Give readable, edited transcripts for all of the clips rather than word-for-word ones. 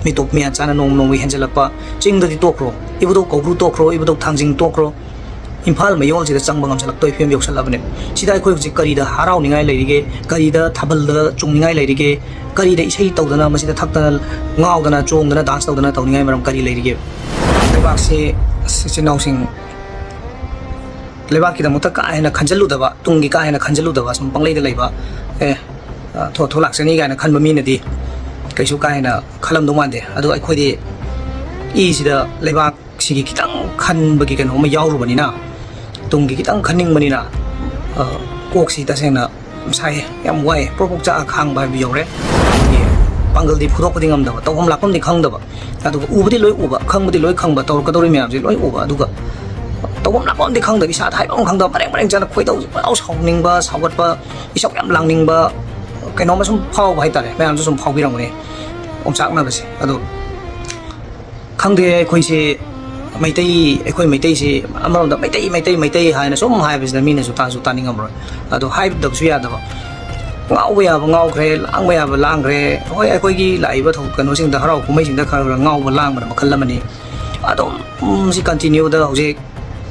mi top mi chana nong henjalakpa ching da di tokro ibudok kobru tokro ibudok thangjing tokro imphal mayol sida changbangam salak toy fem yok salabne sida khoi ji kari da harau ningai leirige kari da thabal da chungningai leirige kari da isai tawdana masida thakta ngaudana chongdana dance tawdana tawningai maram kari leirige lebak se sinausing lebak ki da mutak ka aina khanjalu daba tungi ka aina khanjalu daba sum panglei da leiba tholak sani ga na khanba mi na di kaisu ka aina khalam do mande adu ai khoi di I sida lebak sigi kitang khan bagi kan homa yauru banina tunggi kitang khaning manina kok si ta sena sai yam wai propok cha khang ba bi yore pangal di phudok padi ngam da to hom lakom di khang da ba adu ubudi loi uba khang budi loi khang ba tor ka dori myam ji loi uba adu ga to hom lakom di khang da bi sa thai ong khang da pareng jana khoi dau au sauning ba sawat ba isok yam langning ba kaino ma sum phau ba hai ta le mayam sum phau bi rang ne om sak na ba si adu khang de khoi si Meitei Eikhoina Meitei si amaronda Meitei haina som hai bisda mina su taning amro ado hype dab su ya da ngau ya ngau kre lang ba ya lang kre hoi Eikoi gi lai ba thok kano sing da harau kumai sing da khar ngau ba lang ba makhal lamani ado si continue da hoje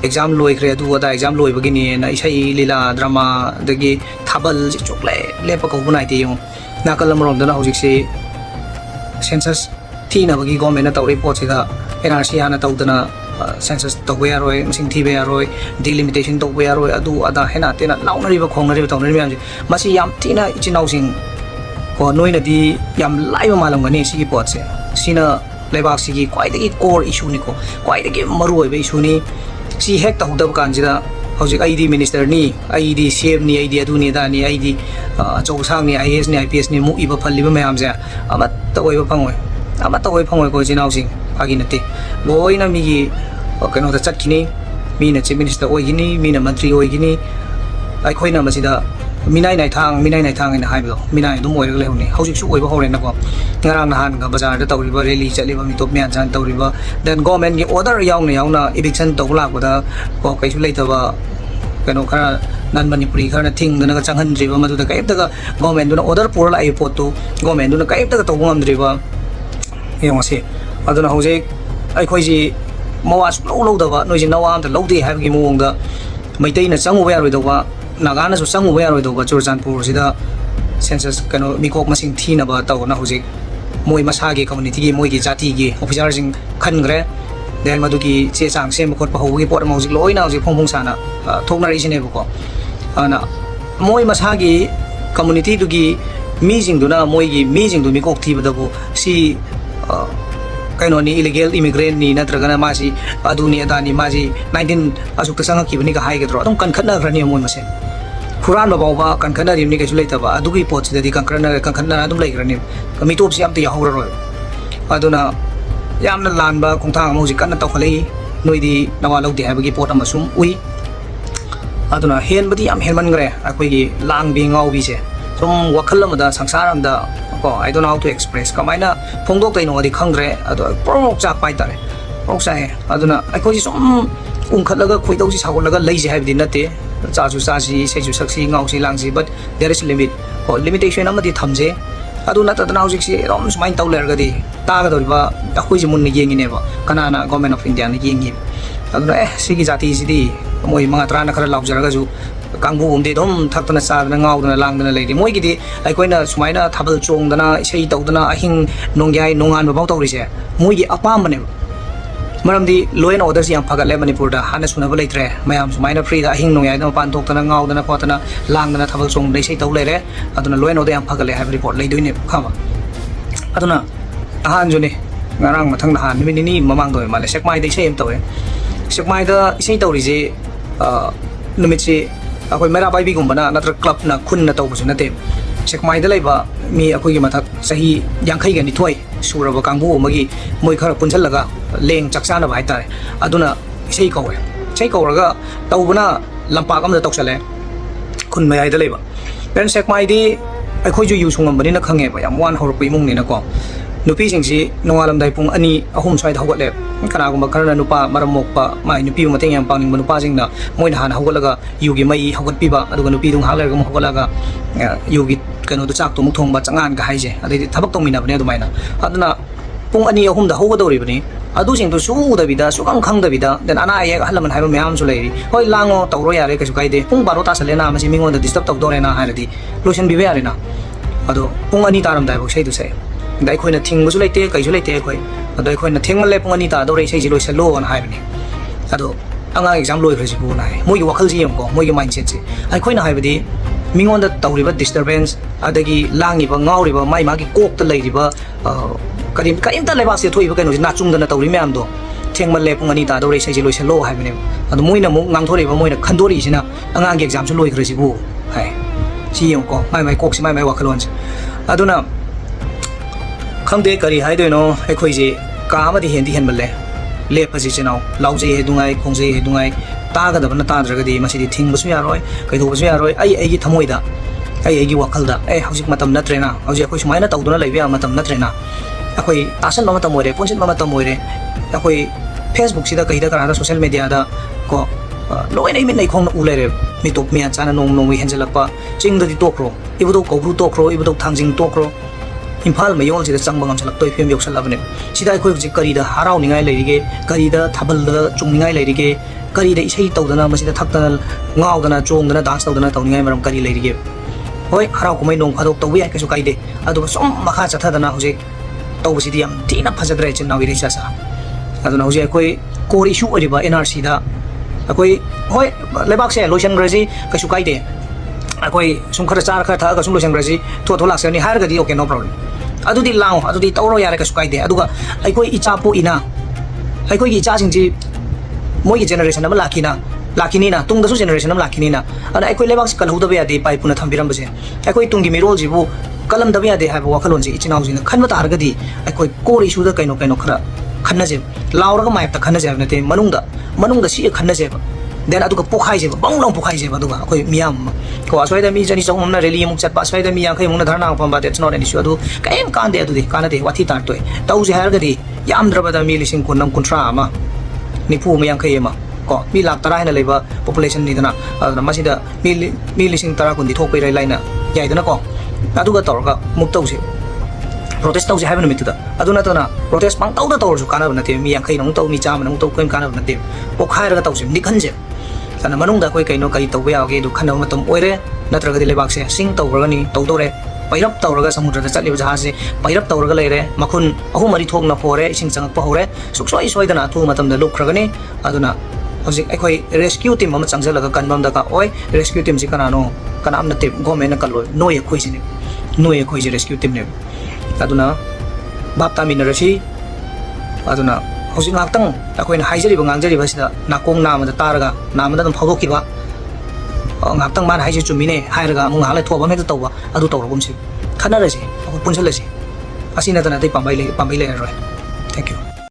exam loi kre adu da exam loi ba gi ni na isai lila drama dagi thabal si chokle le pa ko bunai te yung nakal amaronda na hoje si census thina ba gi government na tawri pot si da NRC hana tawdana census tawbe aroi masing thibe aroi delimitation tawbe aroi adu ada hena tena launari ba khongnari ba tawnari myam ji masi yam tina ichinau sing ko noina di yam laiba malam gani sigi pot se sina lebak sigi kwaidagi core issue ni ko kwaidagi maru oi ba issue ni si hek tawdab kanjida hojik ID minister ni ID CM ni ID adu ni da ni ID chawsang ni IS ni IPS ni mu iba phaliba myam ja ama tawoi ba phangoi ko jinau sing agi nate loina mi kano da chat kini mina chief minister oigini mina mantri oigini Eikhoina masida Meenai Naithang ina haibdo Meenai dum oirag lehuni hojik su oiba hore na ko ngarang nahan ga bazar da tawriba rally chaliba mi top mian jan tawriba then government gi order yauna eviction tawla ko da ko kaisu leitaba kano khara nan Manipuri khara thing dana ka changhan driba madu da kai daga government duna order pura lai photo government duna kai daga tawngam driba yongase aduna hojik Eikoi ji mawas lo daba noi ji nawam ta lode ha gi mong da Meitei na changu ba roi doba naga na su changu ba roi doba Churchandpur sida census kano mikok masing thina ba taw na hojik moi masa gi community gi moi gi jati gi officer jing khan gre den madu gi che chang sem khot pa ho gi pot ma hojik loi na hojik phong sana thokna ri sine ko ana moi masa gi community du gi mi jing du na moi gi mi jing du mikok thi ba da bu si kaino ni illegal immigrant ni natragana masi aduni adani masi 19 asukta sanga kibani ka hai gedro adum kan khanna grani mon mase Quran ba ba kan khanna rim ni ka sulai taba adugi pot sida di kan khanna adum lai grani kami top si am ti yahura ro aduna yamna lan ba khongthang mo ji kan ta khalei noi di nawa lo di ha bagi pot amasum ui aduna hen badi yam helman gre akoi gi lang bi ngau bi se som wakhal amada sangsar amda ko I don't know how to express kamaina phongdok tai no di khangre ado promok chak pai tare promok sai aduna akoi ji som khatlaga khoidau ji sagolaga lei ji habi nate cha su sa si sei su saksi ngau si lang si but there is limit ko limitation amadi thamje aduna ta na hojik si rom smain tawler ga di ta ga doriba akoi ji mun ni yengi ne ba kanana government of India ni yengi aduna sigi jati si di moi manga trana khara laujara ga ju kangbu umde dom thakna sa na ngaudana langdana leidi moi gi di Eikhoina sumaina thabal chongdana sei tawdana ahing nongyai nongan ba tawri se moi gi apam ne maram di law and order si am phagat le Manipur da hana sunaba leitre mayam sumaina free da ahing nongyai da pan thoktana ngaudana khotana langdana thabal chong dei sei taw lere aduna law and order am phagat le have report leidoi ne khama aduna ahan jone ngarang mathang da han ni mamang doi male sekmai dei sei am tawe sekmai da sei tawri je numit si akoi mera bai bi gumbana natra club na khun na tawbu na te sekmai da laiba mi akoi gi mathak sahi yankhai ga ni thoi suraba kangbu magi moi khara punchal laga leng chaksa na bai tare aduna sei kauraga tawbuna lampa kam da tawsale khun mai ai da laiba pen sekmai di akoi ju yu sungam bani na khange ba yam wan hor pi mung ni na ko nupi sing si nongalam dai pung ani ahum swai da hogle kana gumba karana nupa maramok pa mai nupi mateng yam pangning nupa sing na moi han hogolaga yugi mai hogot pi ba aduga nupi dung haler gum hogolaga yugi kanu du chak to muk thong ba changan ga haije adi thabak tong mina bane du maina aduna pung ani ahum da hogadori bani adu sing to su udabida sukang khangdabida den ana ayek halaman haiba myam su leiri hoi lango tawro yare kasu kaide pung 12 ta salena masi mingon da disturb tawdore na hairadi lotion bibe yare na ado pung ani taram dai bok sei du sei dai khoina thing su leite kai su leite khoi ado khoina thengmal le pung ani ta dore sei ji loi salo on haibani ado anga exam loi khri bu nai moi wakhal ji yam ko moi mindset ji ai khoina haibadi mingon da tawriba disturbance adagi langiba ngauriba mai magi kok ta leiriba karim ta leba se thoi ba kaino na chung da na tawri myam do thengmal le pung ani ta dore sei ji loi salo haibani ado moi na mu ngang thori ba moi na khandori sina anga ge exam su loi khri bu hai ji yam ko mai kok si mai wakhalon aduna khangde kari hai do no ai khoi ji ka ma di hen balle le pasi chinau lauje he dungai khongje he dungai ta ga da bana ta dra ga di masi di thing basu ya roi kai do basu ya roi ai gi thamoi da ai gi wakal da ai hausik matam na trena hausik khoi sumai na tawduna leibe matam na trena akhoi tasan ma matam moire ponsin ma matam moire akhoi facebook sida kai da kana social media da ko loi nei min nei khong na u lere mi top mi an chana nom wi henjelakpa ching da di tokro ibudo kobru tokro ibudo thangjing tokro imphal mayol sida changbangam chalak toy fem yok salabne sida khoi ji kari da harau ningai leirige kari da thabal da chungningai leirige kari da isai tawdana masida thakta ngaudana chongdana dance tawdana tawningai maram kari leirige hoi harau kumai nong phadok tawbi ai kasu kaide adu som makha chathadana hoje tawsidi yam tina phajadre chin nawi risa sa aduna hoje khoi core issue oriba nrc da akoi hoi lebak se lotion graji kasu kaide akoi sum khara char kha tha ga sum lotion graji tho laksani har ga di okay no problem adudi lao adudi tawro yare kasu kaide aduga aikoi icha po ina aikoi gi cha sing ji moi gi generation am lakini na tung da su generation am lakini na ana aikoi lebak se kal huda be ade pai puna thambiram base aikoi tung gi mirol ji bu kalam da be ade ha ba wakhalon ji ichinau ji na khanba tar ga di aikoi core issue da kaino khara khanna je lao ra ga mai ta khanna je na te manung da si khanna je then aduga pokhai je bang long pokhai je aduga akoi miam ko aswai da mi jani song na rally muk chat pa aswai da mi yang khai muk na dharna pam ba that's not an issue adu kaim kan de adu de kana de wathi tar toy tau je har ga di yam draba da mi lising kun nam kuntra ama ni pu mi yang khai ma ko mi lak tara hena leba population ni dana aduna masida mi lising tara kun di thok pai rai laina yai dana ko aduga tor ga muk tau je protest tau je haibana mituda aduna tona protest pang tau da tor ju kana na te mi yang khai nong tau mi cham nong tau koim kana na te pokhai ra tau je ni khan je sana manung da koi kaino kai tawbe age du khana matam oire natraga di lebak se sing tawragani tawdore pairap tawraga samudra da chatli jaha se pairap tawraga leire makhun ahum mari thok na phore sing changak pa hore suksoi soidana thu matam da lukragani aduna hojik aikoi rescue team am changjalaga kanbam da ka oi rescue team ji kana no kana amna te government na kaloi noi khoi sini noi khoi ji rescue team ne aduna bapta minarasi aduna hojik ngaktang akoina haijari ba ngangjari ba sida nakong nama da taraga nama da dum phawdoki ba ngaktang man haiji chumine hairaga mung halai thoba me da tawba adu tawragum si khanarasi punsalasi asina tana dei pambai le roi